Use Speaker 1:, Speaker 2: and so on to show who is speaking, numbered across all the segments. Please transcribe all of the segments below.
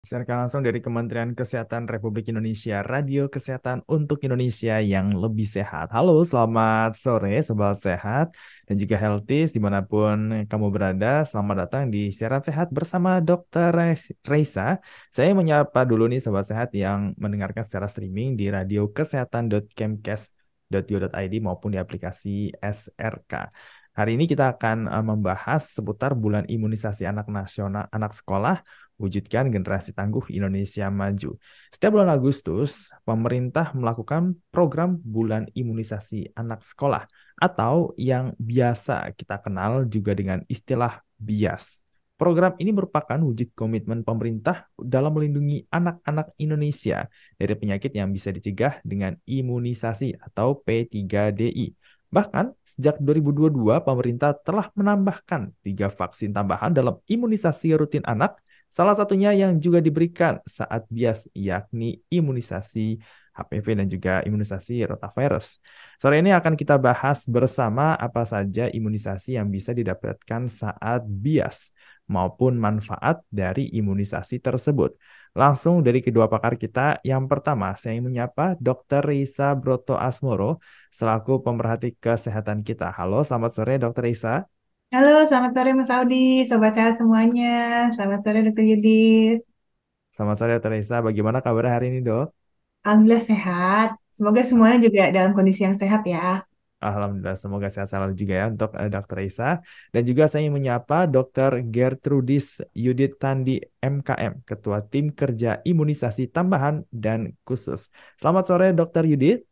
Speaker 1: Siarkan langsung dari Kementerian Kesehatan Republik Indonesia, Radio Kesehatan untuk Indonesia yang lebih sehat. Halo, selamat sore Sobat Sehat dan juga Healthies dimanapun kamu berada. Selamat datang di Siaran Sehat bersama Dr. Reisa. Saya menyapa dulu nih Sobat Sehat yang mendengarkan secara streaming di radiokesehatan.kemkes.go.id maupun di aplikasi SRK. Hari ini kita akan membahas seputar bulan imunisasi anak nasional, anak sekolah. Wujudkan generasi tangguh Indonesia Maju. Setiap bulan Agustus, pemerintah melakukan program bulan imunisasi anak sekolah atau yang biasa kita kenal juga dengan istilah BIAS. Program ini merupakan wujud komitmen pemerintah dalam melindungi anak-anak Indonesia dari penyakit yang bisa dicegah dengan imunisasi atau P3DI. Bahkan sejak 2022, pemerintah telah menambahkan 3 vaksin tambahan dalam imunisasi rutin anak. Salah satunya yang juga diberikan saat bias yakni imunisasi HPV dan juga imunisasi rotavirus. Sore ini akan kita bahas bersama apa saja imunisasi yang bisa didapatkan saat bias maupun manfaat dari imunisasi tersebut. Langsung dari kedua pakar kita, yang pertama saya menyapa Dr. Risa Broto Asmoro selaku pemerhati kesehatan kita. Halo, selamat sore Dr. Risa.
Speaker 2: Halo, selamat sore Mas Audi, sobat sehat semuanya. Selamat sore Dr. Yudit.
Speaker 1: Selamat sore Dr. Risa, bagaimana kabar hari ini dok?
Speaker 2: Alhamdulillah sehat. Semoga semuanya juga dalam kondisi yang sehat ya.
Speaker 1: Alhamdulillah, semoga sehat selalu juga ya untuk Dr. Isa. Dan juga saya ingin menyapa Dr. Gertrudis Yudit Tandi MKM, Ketua Tim Kerja Imunisasi Tambahan dan Khusus. Selamat sore Dr. Yudit.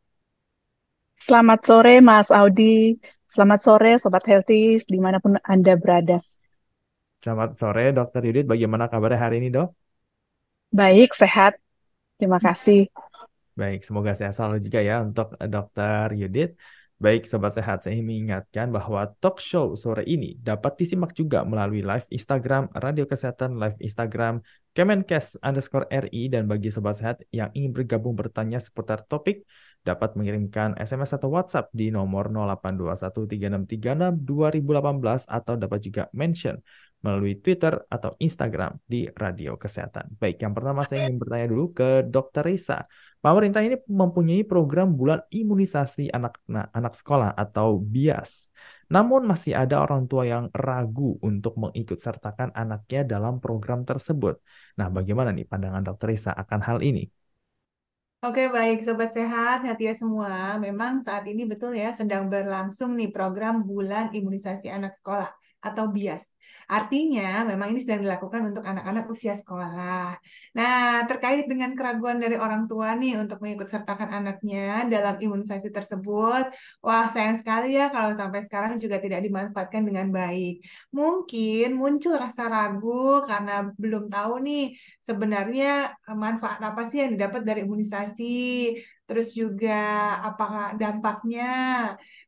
Speaker 3: Selamat sore Mas Audi, selamat sore Sobat Healthies dimanapun Anda berada.
Speaker 1: Selamat sore Dr. Yudit, bagaimana kabarnya hari ini dok?
Speaker 3: Baik, sehat, terima kasih.
Speaker 1: Baik, semoga sehat selalu juga ya untuk Dr. Yudit. Baik, Sobat Sehat, saya ingin mengingatkan bahwa talk show sore ini dapat disimak juga melalui live Instagram, Radio Kesehatan, live Instagram, Kemenkes_RI, dan bagi Sobat Sehat yang ingin bergabung bertanya seputar topik, dapat mengirimkan SMS atau WhatsApp di nomor 082136362018 atau dapat juga mention melalui Twitter atau Instagram di Radio Kesehatan. Baik, yang pertama saya ingin bertanya dulu ke Dr. Risa. Pemerintah ini mempunyai program bulan imunisasi anak sekolah atau BIAS. Namun masih ada orang tua yang ragu untuk mengikutsertakan anaknya dalam program tersebut. Nah, bagaimana nih pandangan Dokter Risa akan hal ini?
Speaker 2: Oke, baik sobat sehat, hati ya semua. Memang saat ini betul ya sedang berlangsung nih program bulan imunisasi anak sekolah atau BIAS. Artinya memang ini sedang dilakukan untuk anak-anak usia sekolah. Nah, terkait dengan keraguan dari orang tua nih untuk mengikut sertakan anaknya dalam imunisasi tersebut, wah sayang sekali ya kalau sampai sekarang juga tidak dimanfaatkan dengan baik. Mungkin muncul rasa ragu karena belum tahu nih sebenarnya manfaat apa sih yang didapat dari imunisasi, terus juga apakah dampaknya,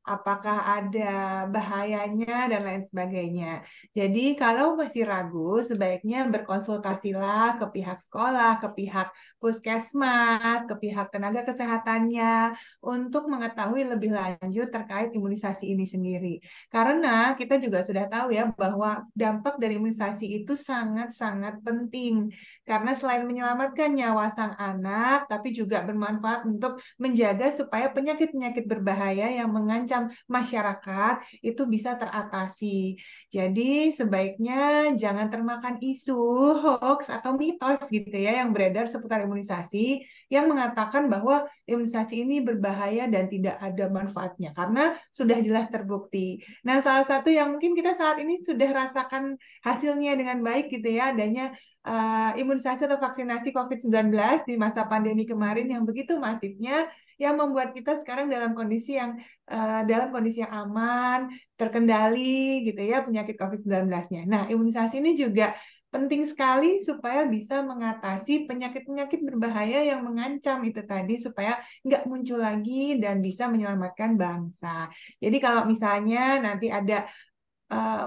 Speaker 2: apakah ada bahayanya dan lain sebagainya. Jadi kalau masih ragu, sebaiknya berkonsultasilah ke pihak sekolah, ke pihak puskesmas, ke pihak tenaga kesehatannya untuk mengetahui lebih lanjut terkait imunisasi ini sendiri. Karena kita juga sudah tahu ya bahwa dampak dari imunisasi itu sangat-sangat penting karena selain menyelamatkan nyawa sang anak, tapi juga bermanfaat untuk menjaga supaya penyakit-penyakit berbahaya yang mengancam masyarakat itu bisa teratasi. Jadi sebaiknya jangan termakan isu, hoax, atau mitos gitu ya yang beredar seputar imunisasi yang mengatakan bahwa imunisasi ini berbahaya dan tidak ada manfaatnya karena sudah jelas terbukti. Nah, salah satu yang mungkin kita saat ini sudah rasakan hasilnya dengan baik gitu ya adanya imunisasi atau vaksinasi COVID-19 di masa pandemi kemarin yang begitu masifnya yang membuat kita sekarang dalam kondisi yang aman, terkendali gitu ya penyakit COVID-19-nya. Nah, imunisasi ini juga penting sekali supaya bisa mengatasi penyakit-penyakit berbahaya yang mengancam itu tadi supaya nggak muncul lagi dan bisa menyelamatkan bangsa. Jadi kalau misalnya nanti ada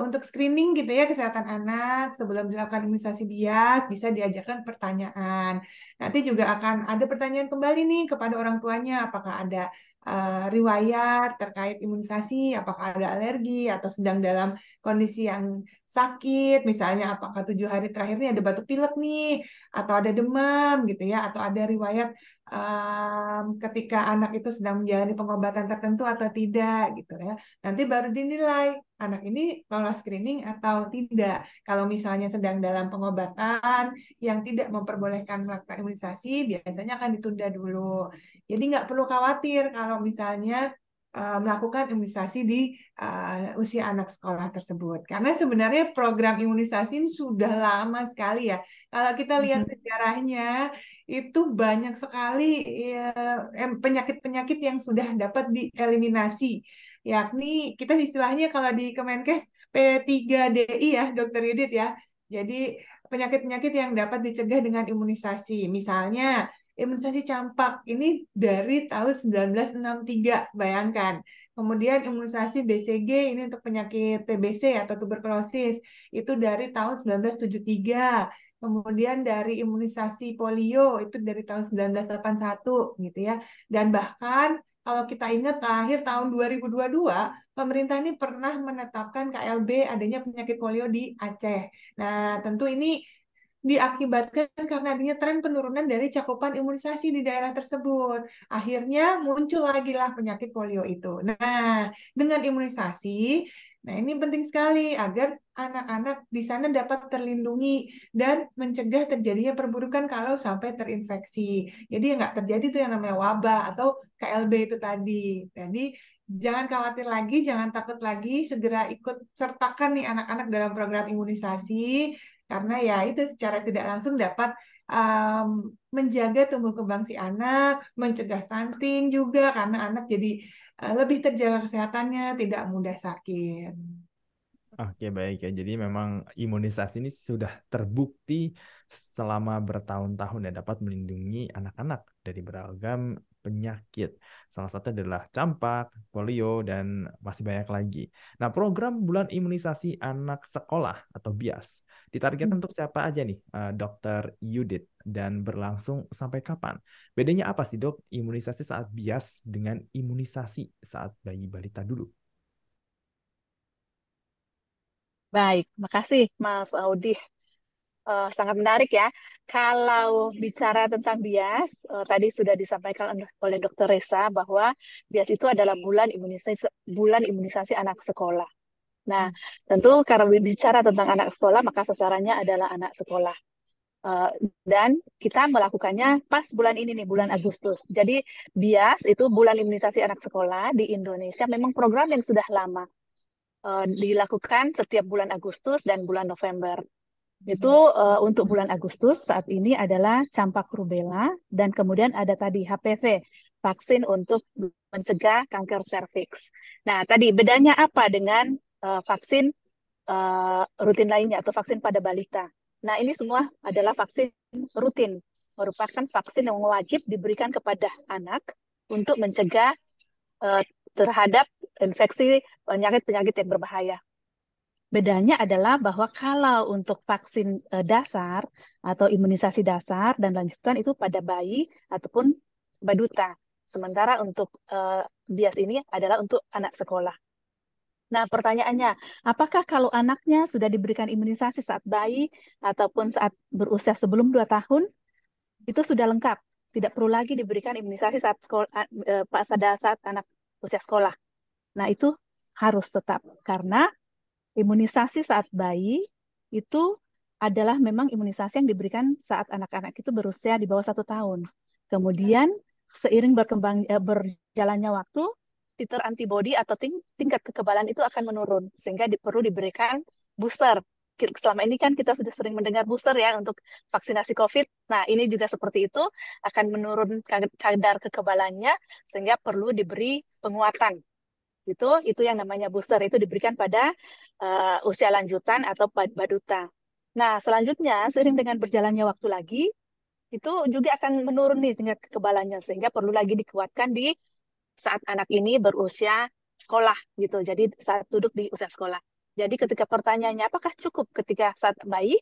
Speaker 2: untuk screening gitu ya kesehatan anak sebelum dilakukan imunisasi bias bisa diajarkan pertanyaan. Nanti juga akan ada pertanyaan kembali nih kepada orang tuanya apakah ada riwayat terkait imunisasi, apakah ada alergi atau sedang dalam kondisi yang sakit, misalnya apakah 7 hari terakhir ini ada batuk pilek nih, atau ada demam gitu ya, atau ada riwayat ketika anak itu sedang menjalani pengobatan tertentu atau tidak gitu ya. Nanti baru dinilai anak ini lolos screening atau tidak. Kalau misalnya sedang dalam pengobatan yang tidak memperbolehkan melakukan imunisasi, biasanya akan ditunda dulu. Jadi nggak perlu khawatir kalau misalnya melakukan imunisasi di usia anak sekolah tersebut. Karena sebenarnya program imunisasi ini sudah lama sekali ya. Kalau kita lihat
Speaker 3: Mhm.
Speaker 2: sejarahnya, itu banyak sekali ya, penyakit-penyakit yang sudah dapat dieliminasi. Yakni kita istilahnya kalau di Kemenkes P3DI ya, Dokter Yudit ya. Jadi penyakit-penyakit yang dapat dicegah dengan imunisasi. Misalnya imunisasi campak ini dari tahun 1963, bayangkan. Kemudian imunisasi BCG ini untuk penyakit TBC atau tuberkulosis itu dari tahun 1973. Kemudian dari imunisasi polio itu dari tahun 1981 gitu ya. Dan bahkan kalau kita ingat akhir tahun 2022, pemerintah ini pernah menetapkan KLB adanya penyakit polio di Aceh. Nah, tentu ini diakibatkan karena adanya tren penurunan dari cakupan imunisasi di daerah tersebut. Akhirnya muncul lagi lah penyakit polio itu. Nah, dengan imunisasi, nah ini penting sekali agar anak-anak di sana dapat terlindungi dan mencegah terjadinya perburukan kalau sampai terinfeksi. Jadi nggak terjadi tuh yang namanya wabah atau KLB itu tadi. Jadi jangan khawatir lagi, jangan takut lagi, segera ikut sertakan nih anak-anak dalam program imunisasi karena ya itu secara tidak langsung dapat um, menjaga tumbuh kembang si anak, mencegah stunting juga karena anak jadi lebih terjaga kesehatannya, tidak mudah sakit.
Speaker 1: Oke, baik ya. Jadi memang imunisasi ini sudah terbukti selama bertahun-tahun ya dapat melindungi anak-anak dari beragam penyakit. Salah satu adalah campak, polio, dan masih banyak lagi. Nah, program bulan imunisasi anak sekolah atau BIAS ditargetkan untuk siapa aja nih, Dokter Yudit, dan berlangsung sampai kapan? Bedanya apa sih, Dok, imunisasi saat BIAS dengan imunisasi saat bayi balita dulu?
Speaker 3: Baik, makasih Mas Audi. Sangat menarik ya. Kalau bicara tentang bias, tadi sudah disampaikan oleh Dr. Reza bahwa bias itu adalah bulan imunisasi anak sekolah. Nah, tentu karena bicara tentang anak sekolah, maka sasarannya adalah anak sekolah. Eh, dan kita melakukannya pas bulan ini nih, bulan Agustus. Jadi BIAS itu bulan imunisasi anak sekolah di Indonesia memang program yang sudah lama dilakukan setiap bulan Agustus dan bulan November. Itu untuk bulan Agustus saat ini adalah campak rubella dan kemudian ada tadi HPV, vaksin untuk mencegah kanker serviks. Nah, tadi bedanya apa dengan vaksin rutin lainnya atau vaksin pada balita? Nah, ini semua adalah vaksin rutin, merupakan vaksin yang wajib diberikan kepada anak untuk mencegah terhadap infeksi penyakit-penyakit yang berbahaya. Bedanya adalah bahwa kalau untuk vaksin dasar atau imunisasi dasar dan lanjutan itu pada bayi ataupun baduta. Sementara untuk bias ini adalah untuk anak sekolah. Nah, pertanyaannya, apakah kalau anaknya sudah diberikan imunisasi saat bayi ataupun saat berusia sebelum 2 tahun, itu sudah lengkap? Tidak perlu lagi diberikan imunisasi saat pada saat anak usia sekolah. Nah, itu harus tetap karena imunisasi saat bayi itu adalah memang imunisasi yang diberikan saat anak-anak itu berusia di bawah 1 tahun. Kemudian seiring berjalannya waktu, titer antibodi atau tingkat kekebalan itu akan menurun sehingga perlu diberikan booster. Selama ini kan kita sudah sering mendengar booster ya untuk vaksinasi COVID. Nah, ini juga seperti itu akan menurun kadar kekebalannya sehingga perlu diberi penguatan itu yang namanya booster itu diberikan pada usia lanjutan atau baduta. Nah, selanjutnya seiring dengan berjalannya waktu lagi itu juga akan menurun nih tingkat kekebalannya sehingga perlu lagi dikuatkan di saat anak ini berusia sekolah gitu. Jadi saat duduk di usia sekolah. Jadi ketika pertanyaannya apakah cukup ketika saat bayi?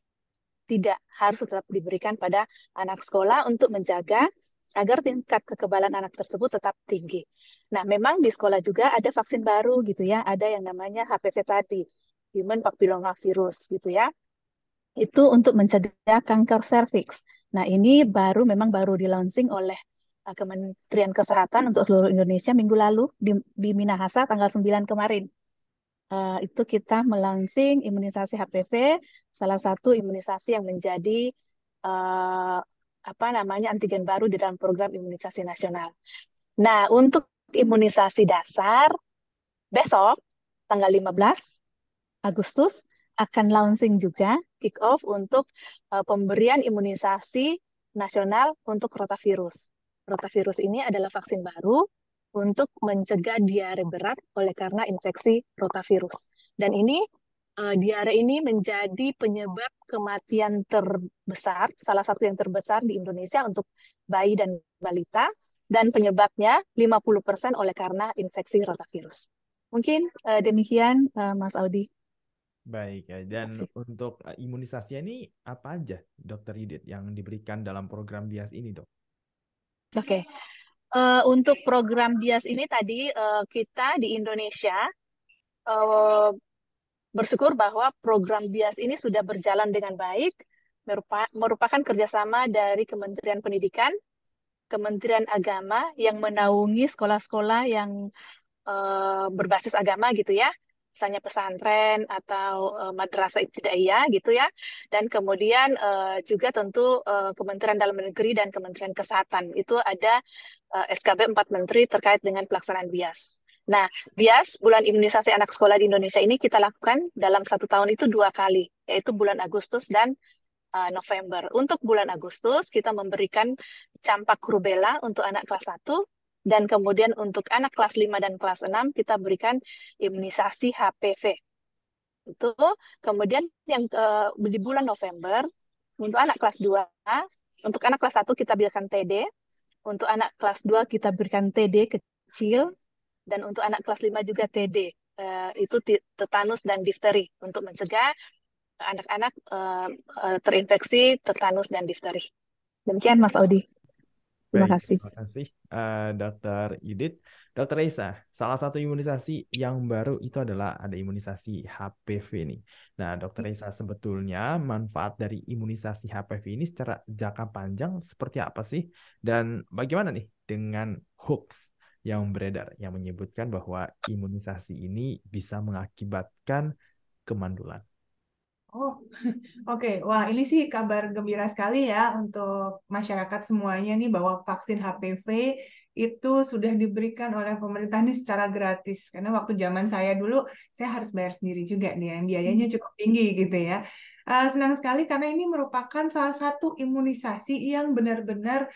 Speaker 3: Tidak, harus tetap diberikan pada anak sekolah untuk menjaga agar tingkat kekebalan anak tersebut tetap tinggi. Nah, memang di sekolah juga ada vaksin baru gitu ya, ada yang namanya HPV tadi. human papillomavirus gitu ya. Itu untuk mencegah kanker serviks. Nah, ini memang baru di launching oleh Kementerian Kesehatan untuk seluruh Indonesia minggu lalu di Minahasa tanggal 9 kemarin. Itu kita melaunching imunisasi HPV, salah satu imunisasi yang menjadi antigen baru di dalam program imunisasi nasional. Nah, untuk imunisasi dasar, besok tanggal 15 Agustus akan launching juga kick off untuk pemberian imunisasi nasional untuk rotavirus. Rotavirus ini adalah vaksin baru untuk mencegah diare berat oleh karena infeksi rotavirus. Dan ini diare ini menjadi penyebab kematian terbesar, salah satu yang terbesar di Indonesia untuk bayi dan balita, dan penyebabnya 50% oleh karena infeksi rotavirus. Mungkin demikian Mas Audi.
Speaker 1: Baik, ya. Dan untuk imunisasinya ini apa aja, Dokter Yudit, yang diberikan dalam program BIAS ini, Dok?
Speaker 3: Oke. Untuk program BIAS ini tadi kita di Indonesia bersyukur bahwa program BIAS ini sudah berjalan dengan baik, merupakan kerjasama dari Kementerian Pendidikan, Kementerian Agama yang menaungi sekolah-sekolah yang berbasis agama gitu ya, misalnya pesantren atau madrasah ibtidaiyah gitu ya, dan kemudian juga tentu Kementerian Dalam Negeri dan Kementerian Kesehatan itu ada SKB 4 Menteri terkait dengan pelaksanaan BIAS. Nah, BIAS bulan imunisasi anak sekolah di Indonesia ini kita lakukan dalam 1 tahun itu 2 kali, yaitu bulan Agustus dan November. Untuk bulan Agustus kita memberikan campak rubella untuk anak kelas 1. Dan kemudian untuk anak kelas 5 dan kelas 6 kita berikan imunisasi HPV. Itu kemudian yang di bulan November untuk anak kelas 2, untuk anak kelas 1 kita berikan TD, untuk anak kelas 2 kita berikan TD kecil, dan untuk anak kelas 5 juga TD. Itu tetanus dan difteri untuk mencegah anak-anak terinfeksi tetanus dan difteri. Demikian Mas Audi. Terima
Speaker 1: Baik,
Speaker 3: kasih.
Speaker 1: terima kasih Dokter Yudit. Dokter Reza, salah satu imunisasi yang baru itu adalah ada imunisasi HPV nih. Nah, Dokter Reza, sebetulnya manfaat dari imunisasi HPV ini secara jangka panjang seperti apa sih? Dan bagaimana nih dengan hoax yang beredar yang menyebutkan bahwa imunisasi ini bisa mengakibatkan kemandulan?
Speaker 2: Oh, oke. Wah, ini sih kabar gembira sekali ya untuk masyarakat semuanya nih bahwa vaksin HPV itu sudah diberikan oleh pemerintah nih secara gratis. Karena waktu zaman saya dulu, saya harus bayar sendiri juga nih, yang biayanya cukup tinggi gitu ya. Senang sekali karena ini merupakan salah satu imunisasi yang benar-benar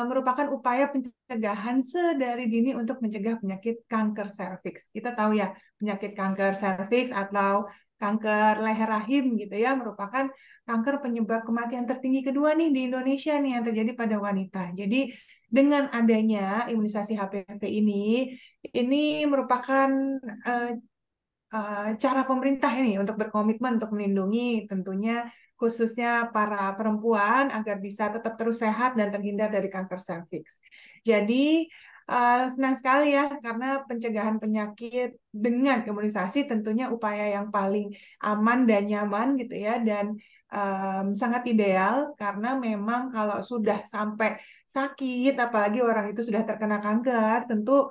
Speaker 2: merupakan upaya pencegahan sedari dini untuk mencegah penyakit kanker serviks. Kita tahu ya, penyakit kanker serviks atau kanker leher rahim gitu ya, merupakan kanker penyebab kematian tertinggi kedua nih di Indonesia nih yang terjadi pada wanita. Jadi dengan adanya imunisasi HPV ini merupakan uh, cara pemerintah ini untuk berkomitmen untuk melindungi tentunya khususnya para perempuan agar bisa tetap terus sehat dan terhindar dari kanker serviks. Jadi senang sekali ya karena pencegahan penyakit dengan imunisasi tentunya upaya yang paling aman dan nyaman gitu ya dan sangat ideal karena memang kalau sudah sampai sakit apalagi orang itu sudah terkena kanker tentu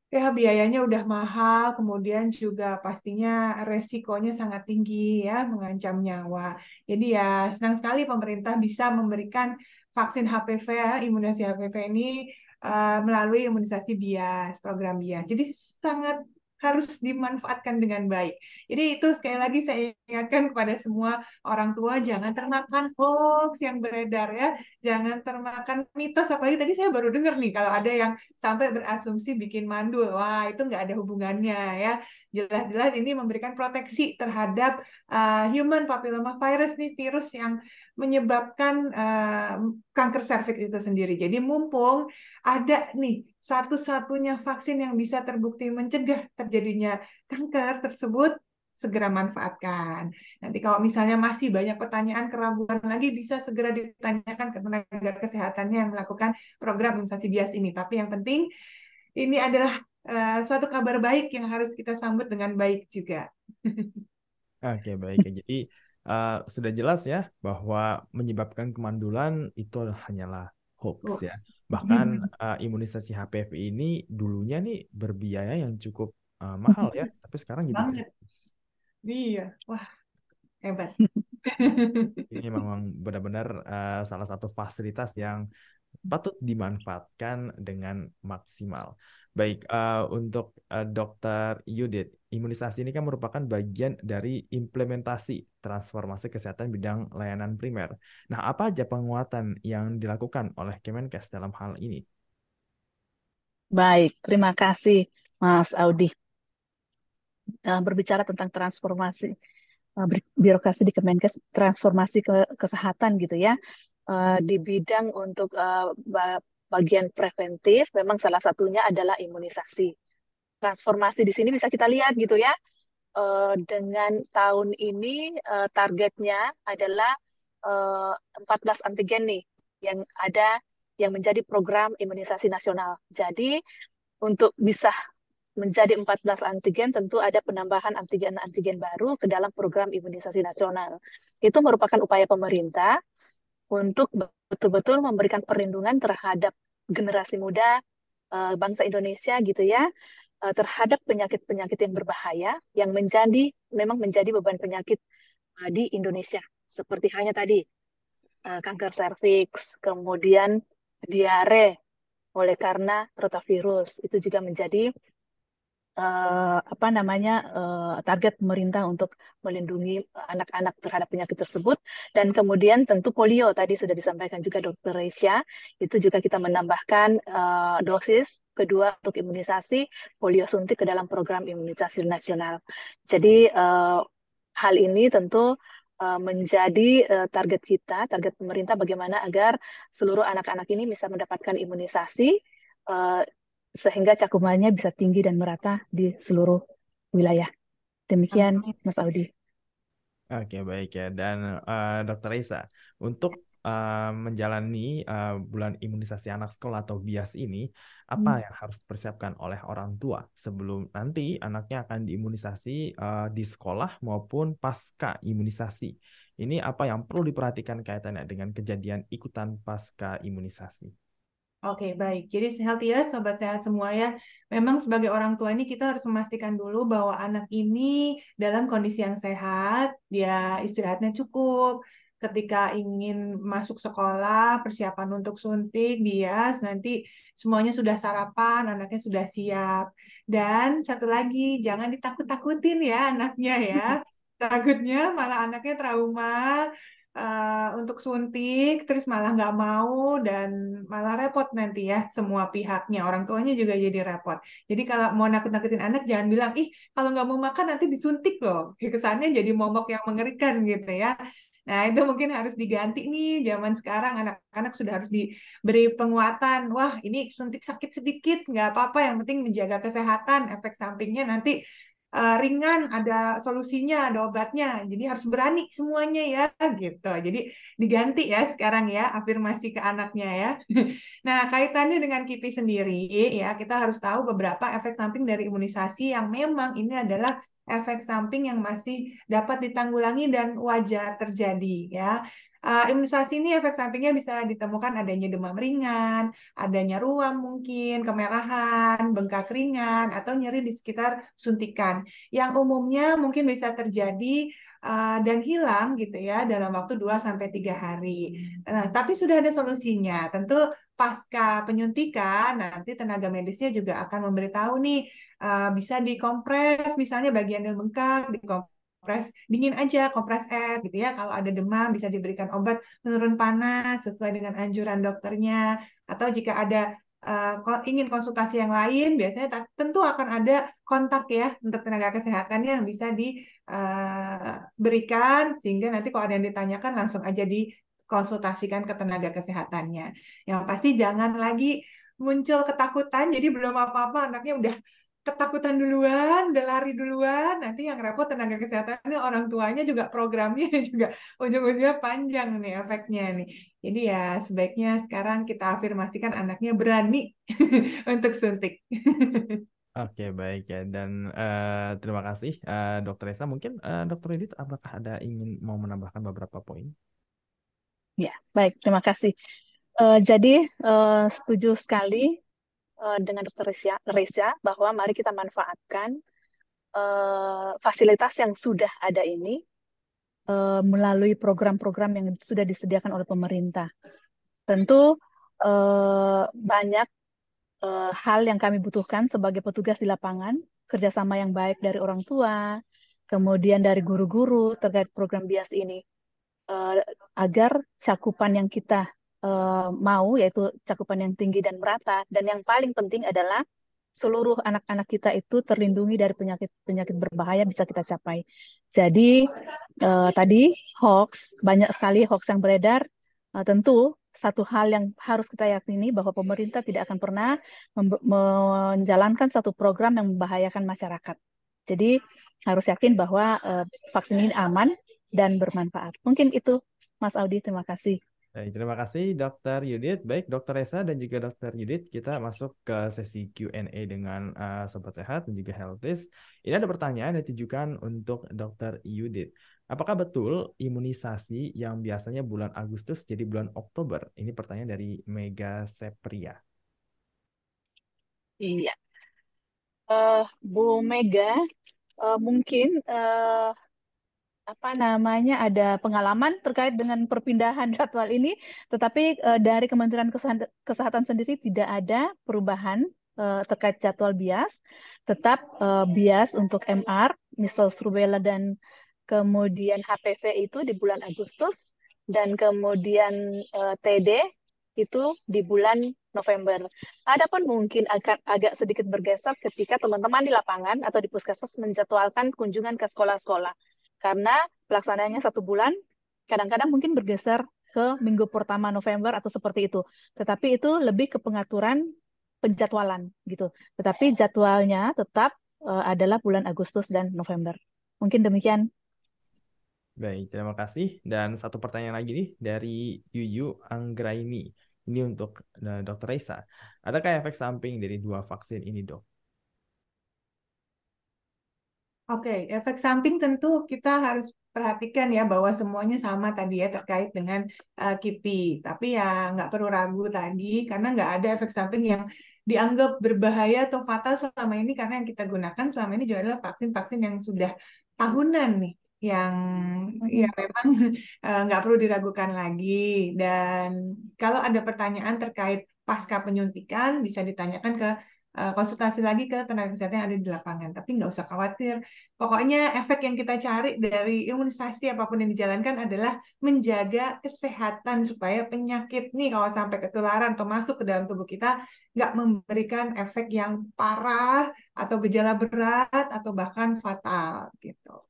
Speaker 2: ya biayanya udah mahal, kemudian juga pastinya resikonya sangat tinggi ya, mengancam nyawa. Jadi ya senang sekali pemerintah bisa memberikan vaksin HPV, ya, imunisasi HPV ini melalui imunisasi BIAS, program BIAS. Jadi sangat harus dimanfaatkan dengan baik. Jadi itu sekali lagi saya ingatkan kepada semua orang tua jangan termakan hoax yang beredar ya, jangan termakan mitos. Apalagi tadi saya baru dengar nih kalau ada yang sampai berasumsi bikin mandul. Wah, itu nggak ada hubungannya ya. Jelas-jelas ini memberikan proteksi terhadap human papilloma virus nih, virus yang menyebabkan kanker serviks itu sendiri. Jadi mumpung ada nih satu-satunya vaksin yang bisa terbukti mencegah terjadinya kanker tersebut, segera manfaatkan. Nanti kalau misalnya masih banyak pertanyaan, keraguan lagi, bisa segera ditanyakan ke tenaga kesehatannya yang melakukan program imunisasi bias ini. Tapi yang penting, ini adalah suatu kabar baik yang harus kita sambut dengan baik juga.
Speaker 1: Oke, baik. Jadi sudah jelas ya bahwa menyebabkan kemandulan itu hanyalah hoax ya.
Speaker 2: Hoax.
Speaker 1: Bahkan imunisasi HPV ini dulunya nih berbiaya yang cukup mahal ya, tapi sekarang jadi
Speaker 2: Banget.
Speaker 1: gratis.
Speaker 2: Iya. Wah, hebat.
Speaker 1: Ini memang benar-benar salah satu fasilitas yang patut dimanfaatkan dengan maksimal. Baik, untuk Dokter Yudit, imunisasi ini kan merupakan bagian dari implementasi transformasi kesehatan bidang layanan primer. Nah, apa aja penguatan yang dilakukan oleh Kemenkes dalam hal ini?
Speaker 3: Baik, terima kasih Mas Audi. Berbicara tentang transformasi birokrasi di Kemenkes, transformasi kesehatan gitu ya. Di bidang untuk bagian preventif, memang salah satunya adalah imunisasi. Transformasi di sini bisa kita lihat gitu ya. Dengan tahun ini targetnya adalah 14 antigen nih yang ada yang menjadi program imunisasi nasional. Jadi untuk bisa menjadi 14 antigen tentu ada penambahan antigen-antigen baru ke dalam program imunisasi nasional. Itu merupakan upaya pemerintah untuk betul-betul memberikan perlindungan terhadap generasi muda bangsa Indonesia gitu ya, terhadap penyakit-penyakit yang berbahaya yang memang menjadi beban penyakit di Indonesia. Seperti halnya tadi kanker serviks, kemudian diare oleh karena rotavirus itu juga menjadi apa namanya target pemerintah untuk melindungi anak-anak terhadap penyakit tersebut. Dan kemudian tentu polio tadi sudah disampaikan juga Dokter Resya, itu juga kita menambahkan dosis kedua untuk imunisasi polio suntik ke dalam program imunisasi nasional. Jadi hal ini tentu menjadi target kita, target pemerintah bagaimana agar seluruh anak-anak ini bisa mendapatkan imunisasi eh, sehingga cakupannya bisa tinggi dan merata di seluruh wilayah. Demikian, Mas Audi.
Speaker 1: Oke, baik ya. Dan Dokter Isa, untuk menjalani bulan imunisasi anak sekolah atau BIAS ini, apa yang harus dipersiapkan oleh orang tua sebelum nanti anaknya akan diimunisasi di sekolah maupun pasca imunisasi? Ini apa yang perlu diperhatikan kaitannya dengan kejadian ikutan pasca imunisasi?
Speaker 2: Oke, baik. Jadi healthy ya, sobat sehat semua ya. Memang sebagai orang tua ini kita harus memastikan dulu bahwa anak ini dalam kondisi yang sehat, dia istirahatnya cukup. Ketika ingin masuk sekolah, persiapan untuk suntik, bias, nanti semuanya sudah sarapan, anaknya sudah siap. Dan satu lagi, jangan ditakut-takutin ya anaknya ya. Takutnya malah anaknya trauma, untuk suntik, terus malah nggak mau dan malah repot nanti ya semua pihaknya, orang tuanya juga jadi repot. Jadi kalau mau nakut-nakutin anak jangan bilang, ih kalau nggak mau makan nanti disuntik loh. Kesannya jadi momok yang mengerikan gitu ya. Nah itu mungkin harus diganti nih, zaman sekarang anak-anak sudah harus diberi penguatan. Wah ini suntik sakit sedikit, nggak apa-apa, yang penting menjaga kesehatan, efek sampingnya nanti ringan, ada solusinya, ada obatnya. Jadi harus berani semuanya ya, gitu. Jadi diganti ya sekarang ya afirmasi ke anaknya ya. Nah, kaitannya dengan KIPI sendiri ya, kita harus tahu beberapa efek samping dari imunisasi yang memang ini adalah efek samping yang masih dapat ditanggulangi dan wajar terjadi ya. Imunisasi ini efek sampingnya bisa ditemukan adanya demam ringan, adanya ruam mungkin, kemerahan, bengkak ringan, atau nyeri di sekitar suntikan. Yang umumnya mungkin bisa terjadi dan hilang gitu ya dalam waktu 2 sampai 3 hari. Nah, tapi sudah ada solusinya. Tentu pasca penyuntikan nanti tenaga medisnya juga akan memberitahu nih bisa dikompres misalnya bagian yang bengkak, dikompres dingin aja, kompres es gitu ya. Kalau ada demam bisa diberikan obat penurun panas sesuai dengan anjuran dokternya. Atau jika ada ingin konsultasi yang lain, biasanya tentu akan ada kontak ya untuk tenaga kesehatan yang bisa diberikan sehingga nanti kalau ada yang ditanyakan langsung aja dikonsultasikan ke tenaga kesehatannya. Yang pasti jangan lagi muncul ketakutan, jadi belum apa-apa anaknya udah ketakutan duluan, udah lari duluan, nanti yang repot tenaga kesehatannya, orang tuanya juga programnya juga ujung-ujungnya panjang nih efeknya nih. Jadi ya sebaiknya sekarang kita afirmasikan anaknya berani untuk suntik.
Speaker 1: Oke, baik ya. Dan terima kasih Dokter Esa. Mungkin Dokter Edith, apakah ada ingin mau menambahkan beberapa poin?
Speaker 3: Ya, baik, terima kasih. Jadi setuju sekali dengan Dokter Reza bahwa mari kita manfaatkan fasilitas yang sudah ada ini melalui program-program yang sudah disediakan oleh pemerintah. Tentu banyak hal yang kami butuhkan sebagai petugas di lapangan, kerjasama yang baik dari orang tua, kemudian dari guru-guru terkait program BIAS ini, eh, agar cakupan yang kita mau, yaitu cakupan yang tinggi dan merata, dan yang paling penting adalah seluruh anak-anak kita itu terlindungi dari penyakit-penyakit berbahaya bisa kita capai. Jadi tadi banyak sekali hoax yang beredar. Tentu satu hal yang harus kita yakini bahwa pemerintah tidak akan pernah menjalankan satu program yang membahayakan masyarakat. Jadi harus yakin bahwa vaksin ini aman dan bermanfaat. Mungkin itu, Mas Audi. Terima kasih.
Speaker 1: Baik, terima kasih Dokter Yudit. Baik, Dokter Esa dan juga Dokter Yudit, kita masuk ke sesi Q&A dengan Sobat Sehat dan juga Healthies. Ini ada pertanyaan yang ditujukan untuk Dokter Yudit. Apakah betul imunisasi yang biasanya bulan Agustus jadi bulan Oktober? Ini pertanyaan dari Mega Sepria.
Speaker 3: Iya. Bu Mega, mungkin apa namanya ada pengalaman terkait dengan perpindahan jadwal ini, tetapi dari Kementerian Kesehatan sendiri tidak ada perubahan terkait jadwal BIAS, tetap BIAS untuk MR, measles, rubella dan kemudian HPV itu di bulan Agustus dan kemudian TD itu di bulan November. Adapun mungkin akan agak sedikit bergeser ketika teman-teman di lapangan atau di puskesmas menjadwalkan kunjungan ke sekolah-sekolah. Karena pelaksanaannya 1 bulan, kadang-kadang mungkin bergeser ke minggu pertama November atau seperti itu. Tetapi itu lebih ke pengaturan penjadwalan gitu. Tetapi jadwalnya tetap adalah bulan Agustus dan November. Mungkin demikian.
Speaker 1: Baik, terima kasih. Dan satu pertanyaan lagi nih dari Yuyu Anggraini. Ini untuk Dokter Reza. Adakah efek samping dari 2 vaksin ini, Dok?
Speaker 2: Oke, efek samping tentu kita harus perhatikan ya bahwa semuanya sama tadi ya terkait dengan KIPI. Tapi ya nggak perlu ragu tadi karena nggak ada efek samping yang dianggap berbahaya atau fatal selama ini karena yang kita gunakan selama ini juga adalah vaksin-vaksin yang sudah tahunan nih yang ya
Speaker 3: Mhm.
Speaker 2: memang nggak perlu diragukan lagi. Dan kalau ada pertanyaan terkait pasca penyuntikan bisa ditanyakan ke konsultasi lagi ke tenaga kesehatan yang ada di lapangan. Tapi nggak usah khawatir. Pokoknya efek yang kita cari dari imunisasi apapun yang dijalankan adalah menjaga kesehatan supaya penyakit nih kalau sampai ketularan atau masuk ke dalam tubuh kita nggak memberikan efek yang parah atau gejala berat atau bahkan fatal gitu.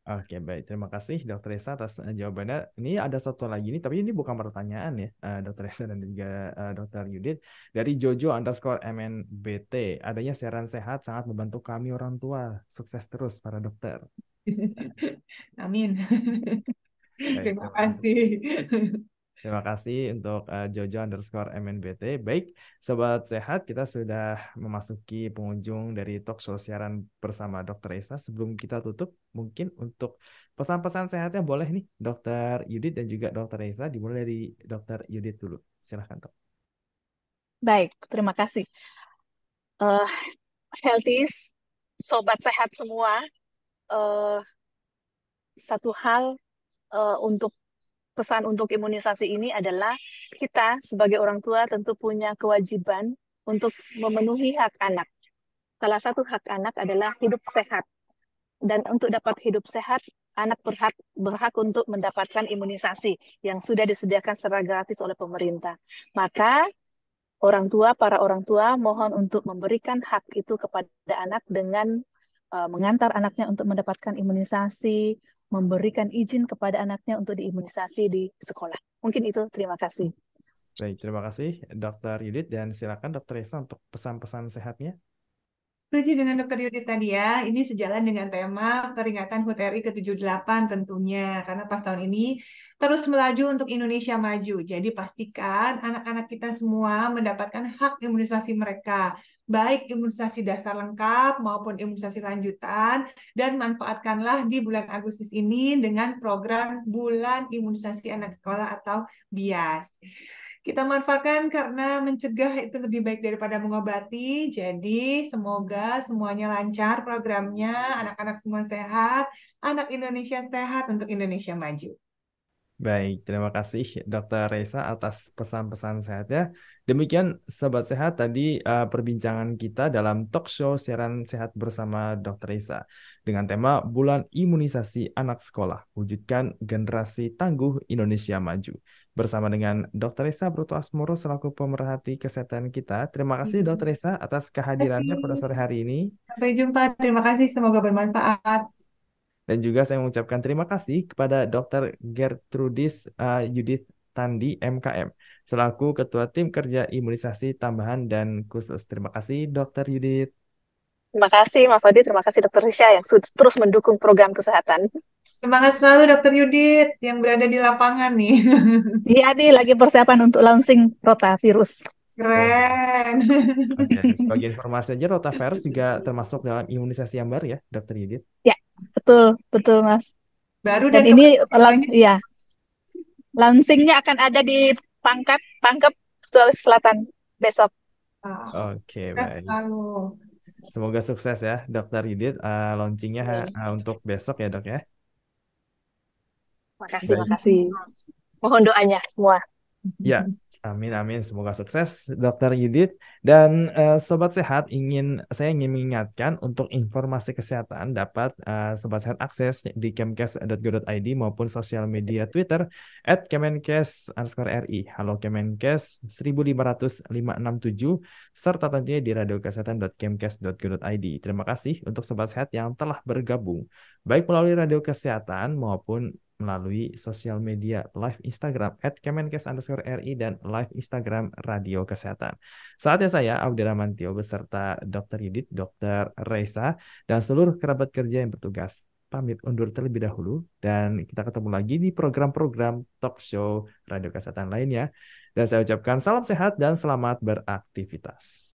Speaker 1: Oke, baik. Terima kasih Dokter Esa atas jawabannya. Ini ada satu lagi nih, tapi ini bukan pertanyaan ya, Dokter Esa dan juga Dokter Yudit. Dari Jojo_MNBT, adanya siaran sehat sangat membantu kami orang tua. Sukses terus para dokter.
Speaker 2: Amin.
Speaker 1: Baik,
Speaker 2: Terima
Speaker 1: terima kasih.
Speaker 2: kasih.
Speaker 1: Terima kasih untuk Jojo_MNBT. Baik, Sobat Sehat, kita sudah memasuki penghujung dari talk show siaran bersama Dokter Esa. Sebelum kita tutup, mungkin untuk pesan-pesan sehatnya boleh nih, Dokter Yudit dan juga Dokter Esa. Dimulai dari Dokter Yudit dulu. Silahkan, Dok.
Speaker 3: Baik, terima kasih. Eh Healthy, sobat sehat semua, eh, satu hal untuk pesan untuk imunisasi ini adalah kita sebagai orang tua tentu punya kewajiban untuk memenuhi hak anak. Salah satu hak anak adalah hidup sehat. Dan untuk dapat hidup sehat, anak berhak untuk mendapatkan imunisasi yang sudah disediakan secara gratis oleh pemerintah. Maka para orang tua mohon untuk memberikan hak itu kepada anak dengan mengantar anaknya untuk mendapatkan imunisasi, memberikan izin kepada anaknya untuk diimunisasi di sekolah. Mungkin itu, terima kasih.
Speaker 1: Baik, terima kasih Dokter Yudit dan silakan Dokter Esa untuk pesan-pesan sehatnya.
Speaker 2: Setuju dengan Dr. Yudit tadi ya, ini sejalan dengan tema peringatan HUT RI ke-78 tentunya, karena pas tahun ini terus melaju untuk Indonesia maju. Jadi pastikan anak-anak kita semua mendapatkan hak imunisasi mereka, baik imunisasi dasar lengkap maupun imunisasi lanjutan, dan manfaatkanlah di bulan Agustus ini dengan program Bulan Imunisasi Anak Sekolah atau BIAS. Kita manfaatkan karena mencegah itu lebih baik daripada mengobati. Jadi semoga semuanya lancar programnya, anak-anak semua sehat, anak Indonesia sehat untuk Indonesia maju.
Speaker 1: Baik, terima kasih Dr. Reza atas pesan-pesan sehatnya. Demikian Sobat Sehat tadi perbincangan kita dalam talk show siaran sehat bersama Dr. Reza dengan tema Bulan Imunisasi Anak Sekolah, Wujudkan Generasi Tangguh Indonesia Maju. Bersama dengan Dr. Reza Broto Asmoro selaku pemerhati kesehatan kita. Terima kasih Dr. Reza atas kehadirannya pada sore hari ini.
Speaker 2: Sampai jumpa. Terima kasih. Semoga bermanfaat.
Speaker 1: Dan juga saya mengucapkan terima kasih kepada Dr. Gertrudis Yudit Tandi MKM selaku Ketua Tim Kerja Imunisasi Tambahan dan Khusus. Terima kasih Dr. Yudit.
Speaker 3: Terima kasih Mas Odi, terima kasih Dr. Risha yang terus mendukung program kesehatan.
Speaker 2: Semangat selalu Dr. Yudit yang berada di lapangan nih.
Speaker 3: Iya nih, lagi persiapan untuk launching rotavirus.
Speaker 2: Keren.
Speaker 1: Oke, sebagai informasi aja rotavirus juga termasuk dalam imunisasi yang baru ya, Dr. Yudit.
Speaker 3: Ya, betul, betul Mas.
Speaker 2: Baru
Speaker 3: Dan
Speaker 2: dan
Speaker 3: ini
Speaker 2: banyak.
Speaker 3: ya, launchingnya akan ada di Pangkep, Sulawesi Selatan besok.
Speaker 1: Oke,
Speaker 2: Sehat
Speaker 1: baik.
Speaker 2: selalu.
Speaker 1: Semoga sukses ya, Dr. Yudit. Launchingnya untuk besok ya, Dok ya.
Speaker 3: Makasih,
Speaker 1: Baik.
Speaker 3: makasih. Mohon doanya semua.
Speaker 1: Ya, amin amin. Semoga sukses, Dr. Yudit. Dan Sobat Sehat saya ingin mengingatkan untuk informasi kesehatan dapat Sobat Sehat akses di kemkes.go.id maupun sosial media Twitter @kemenkes_ri. Halo Kemenkes 1500567 serta tentunya di radiokesehatan.kemkes.go.id. Terima kasih untuk Sobat Sehat yang telah bergabung baik melalui radio kesehatan maupun melalui sosial media live Instagram @kemenkes_ri dan live Instagram Radio Kesehatan. Saatnya saya, Audi Ramantio, beserta Dr. Yudit, Dr. Reza, dan seluruh kerabat kerja yang bertugas pamit undur terlebih dahulu dan kita ketemu lagi di program-program talk show Radio Kesehatan lainnya. Dan saya ucapkan salam sehat dan selamat beraktivitas.